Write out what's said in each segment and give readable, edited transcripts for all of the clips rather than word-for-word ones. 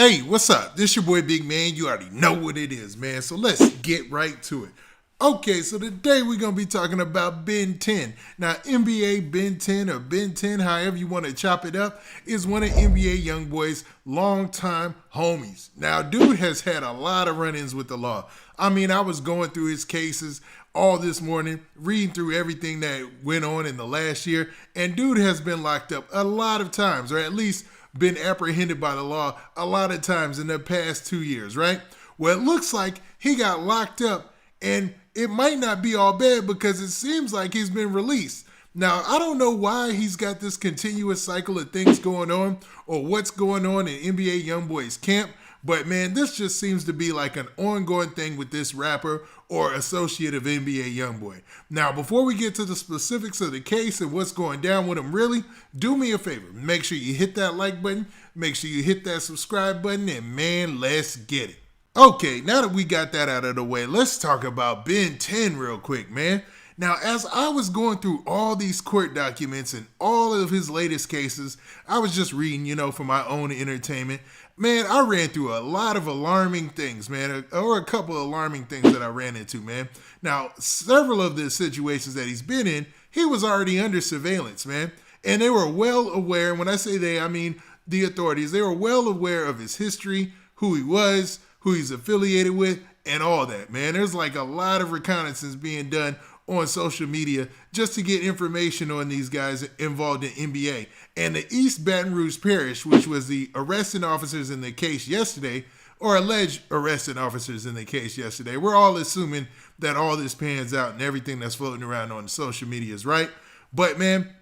Hey, what's up? This your boy Big Man. You already know what it is, man. So let's get right to it. Okay, so today we're going to be talking about Ben 10. Now, NBA Ben 10 or Ben 10, however you want to chop it up, is one of NBA Youngboy's longtime homies. Now, dude has had a lot of run-ins with the law. I mean, I was going through his cases all this morning, reading through everything that went on in the last year, and dude has been locked up a lot of times, or at least been apprehended by the law a lot of times in the past 2 years, right? Well, it looks like he got locked up, and it might not be all bad because it seems like he's been released. Now, I don't know why he's got this continuous cycle of things going on or what's going on in NBA Youngboy's camp, but man, this just seems to be like an ongoing thing with this rapper or associate of NBA Youngboy. Now, before we get to the specifics of the case and what's going down with him really, do me a favor. Make sure you hit that like button, make sure you hit that subscribe button, and man, let's get it. Okay, now that we got that out of the way, let's talk about Ben 10 real quick, man. Now, as I was going through all these court documents and all of his latest cases, I was just reading, for my own entertainment. Man, I ran through a lot of alarming things, man, or a couple of alarming things that I ran into, man. Now, several of the situations that he's been in, he was already under surveillance, man. And they were well aware, and when I say they, I mean the authorities, they were well aware of his history, who he was, who he's affiliated with, and all that, man. There's like a lot of reconnaissance being done on social media just to get information on these guys involved in NBA. And the East Baton Rouge Parish, which was the arresting officers in the case yesterday, or alleged arresting officers in the case yesterday, we're all assuming that all this pans out and everything that's floating around on social media is right. But man,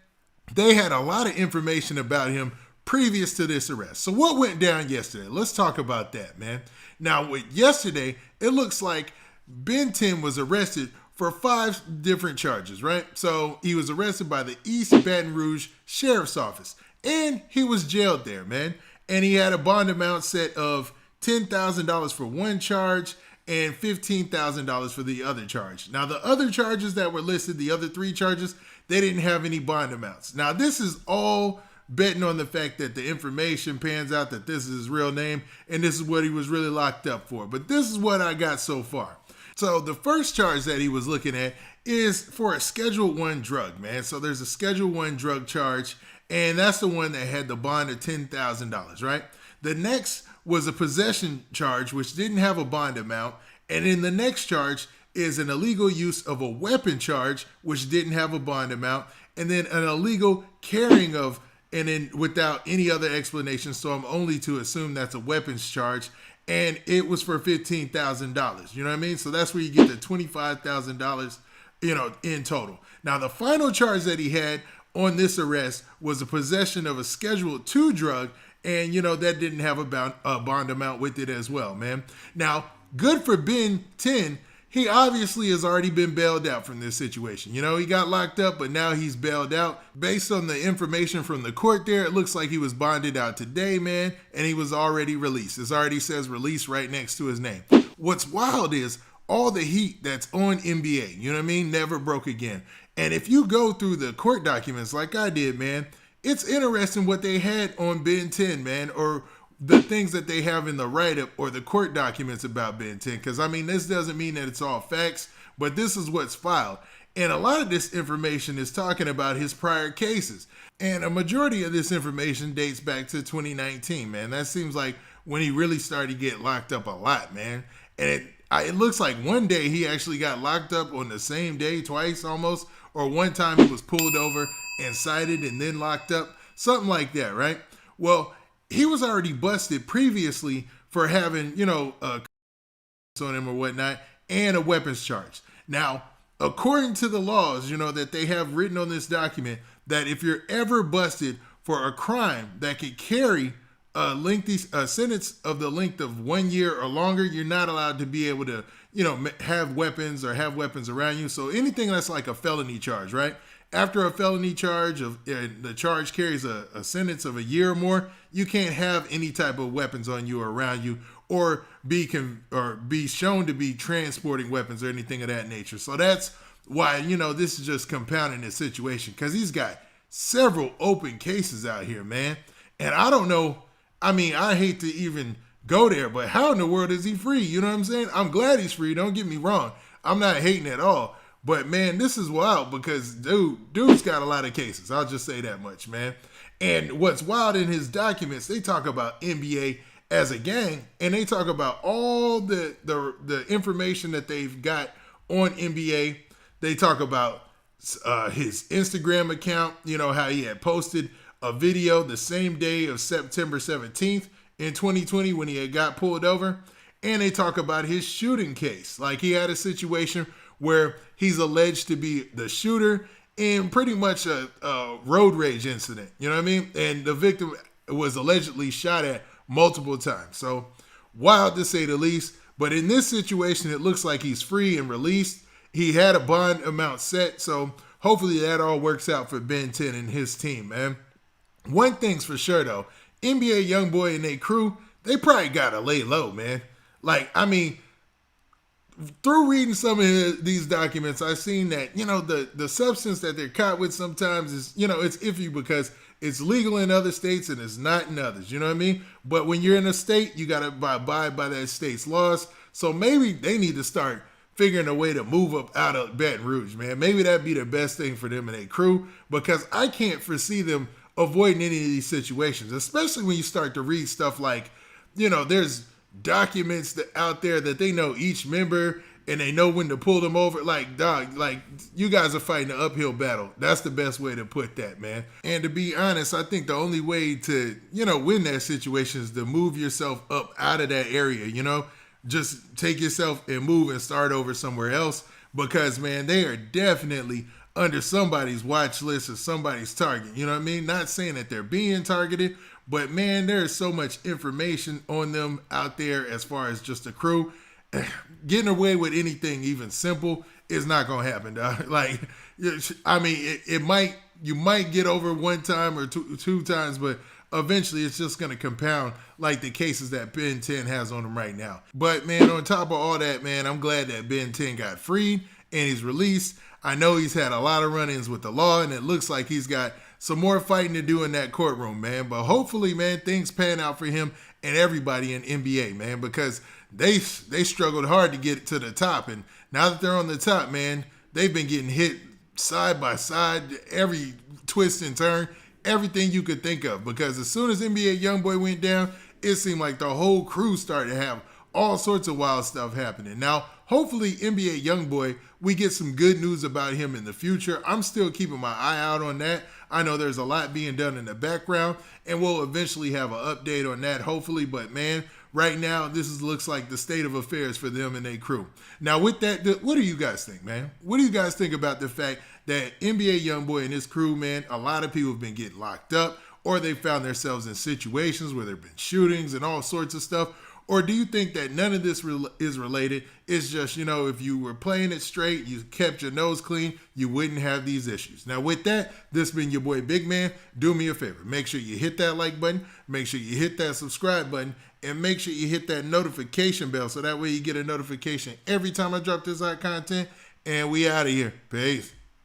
they had a lot of information about him previous to this arrest. So what went down yesterday? Let's talk about that, man. Now, with yesterday, it looks like Ben 10 was arrested for 5 different charges, right? So he was arrested by the East Baton Rouge Sheriff's Office, and he was jailed there, man. And he had a bond amount set of $10,000 for one charge and $15,000 for the other charge. Now, the other charges that were listed, the other 3 charges, they didn't have any bond amounts. Now, this is all betting on the fact that the information pans out that this is his real name and this is what he was really locked up for. But this is what I got so far. So the first charge that he was looking at is for a Schedule 1 drug, man. So there's a Schedule 1 drug charge, and that's the one that had the bond of $10,000, right? The next was a possession charge, which didn't have a bond amount. And then the next charge is an illegal use of a weapon charge, which didn't have a bond amount. And then an illegal carrying of, and then without any other explanation, so I'm only to assume that's a weapons charge, and it was for $15,000. You know what I mean? So that's where you get the $25,000, in total. Now, the final charge that he had on this arrest was the possession of a Schedule 2 drug, and, that didn't have a bond amount with it as well, man. Now, good for Ben 10. He obviously has already been bailed out from this situation. He got locked up, but now he's bailed out. Based on the information from the court there, it looks like he was bonded out today, man, and he was already released. It already says release right next to his name. What's wild is all the heat that's on NBA, you know what I mean, never broke again. And if you go through the court documents like I did, man, it's interesting what they had on Ben 10, man, or the things that they have in the write-up or the court documents about Ben 10. Because, this doesn't mean that it's all facts, but this is what's filed. And a lot of this information is talking about his prior cases. And a majority of this information dates back to 2019, man. That seems like when he really started to get locked up a lot, man. And it looks like one day he actually got locked up on the same day, twice almost. Or one time he was pulled over and cited and then locked up. Something like that, right? Well, he was already busted previously for having, a on him or whatnot, and a weapons charge. Now, according to the laws, that they have written on this document, that if you're ever busted for a crime that could carry a lengthy sentence of the length of 1 year or longer, you're not allowed to be able to, have weapons or have weapons around you. So anything that's like a felony charge, right? After a felony charge the charge carries a sentence of a year or more, you can't have any type of weapons on you or around you, or be shown to be transporting weapons or anything of that nature. So that's why this is just compounding the situation, because he's got several open cases out here, man. And I don't know. I hate to even go there. But how in the world is he free? You know what I'm saying? I'm glad he's free. Don't get me wrong. I'm not hating at all. But man, this is wild because dude's got a lot of cases. I'll just say that much, man. And what's wild in his documents, they talk about NBA as a gang, and they talk about all the information that they've got on NBA. They talk about his Instagram account, you know, how he had posted a video the same day of September 17th in 2020 when he had got pulled over. And they talk about his shooting case. Like he had a situation where he's alleged to be the shooter in pretty much a road rage incident. You know what I mean? And the victim was allegedly shot at multiple times. So wild to say the least. But in this situation, it looks like he's free and released. He had a bond amount set. So hopefully that all works out for Ben 10 and his team, man. One thing's for sure, though. NBA Youngboy and their crew, they probably got to lay low, man. Like, I mean, through reading some of these documents, I've seen that, you know, the substance that they're caught with sometimes is, you know, it's iffy because it's legal in other states and it's not in others. You know what I mean? But when you're in a state, you got to abide by that state's laws. So maybe they need to start figuring a way to move up out of Baton Rouge, man. Maybe that'd be the best thing for them and their crew, because I can't foresee them avoiding any of these situations, especially when you start to read stuff like, you know, there's documents out there that they know each member and they know when to pull them over. Like, dog, like you guys are fighting an uphill battle. That's the best way to put that, man. And to be honest, I think the only way to, you know, win that situation is to move yourself up out of that area, you know, just take yourself and move and start over somewhere else, because, man, they are definitely under somebody's watch list or somebody's target. You know what I mean? Not saying that they're being targeted, but man, there's so much information on them out there as far as just a crew. Getting away with anything even simple is not going to happen, dog. Like, I mean, you might get over one time or two times, but eventually it's just going to compound like the cases that Ben 10 has on him right now. But man, on top of all that, man, I'm glad that Ben 10 got freed and he's released. I know he's had a lot of run-ins with the law, and it looks like he's got some more fighting to do in that courtroom, man. But hopefully, man, things pan out for him and everybody in NBA, man, because they struggled hard to get to the top. And now that they're on the top, man, they've been getting hit side by side, every twist and turn, everything you could think of. Because as soon as NBA Youngboy went down, it seemed like the whole crew started to have all sorts of wild stuff happening. Now, hopefully, NBA Youngboy, we get some good news about him in the future. I'm still keeping my eye out on that. I know there's a lot being done in the background, and we'll eventually have an update on that, hopefully. But, man, right now, looks like the state of affairs for them and their crew. Now, with that, what do you guys think, man? What do you guys think about the fact that NBA Youngboy and his crew, man, a lot of people have been getting locked up, or they found themselves in situations where there have been shootings and all sorts of stuff? Or do you think that none of this is related? It's just, you know, if you were playing it straight, you kept your nose clean, you wouldn't have these issues. Now, with that, this has been your boy Big Man. Do me a favor. Make sure you hit that like button. Make sure you hit that subscribe button. And make sure you hit that notification bell so that way you get a notification every time I drop this out content. And we out of here. Peace.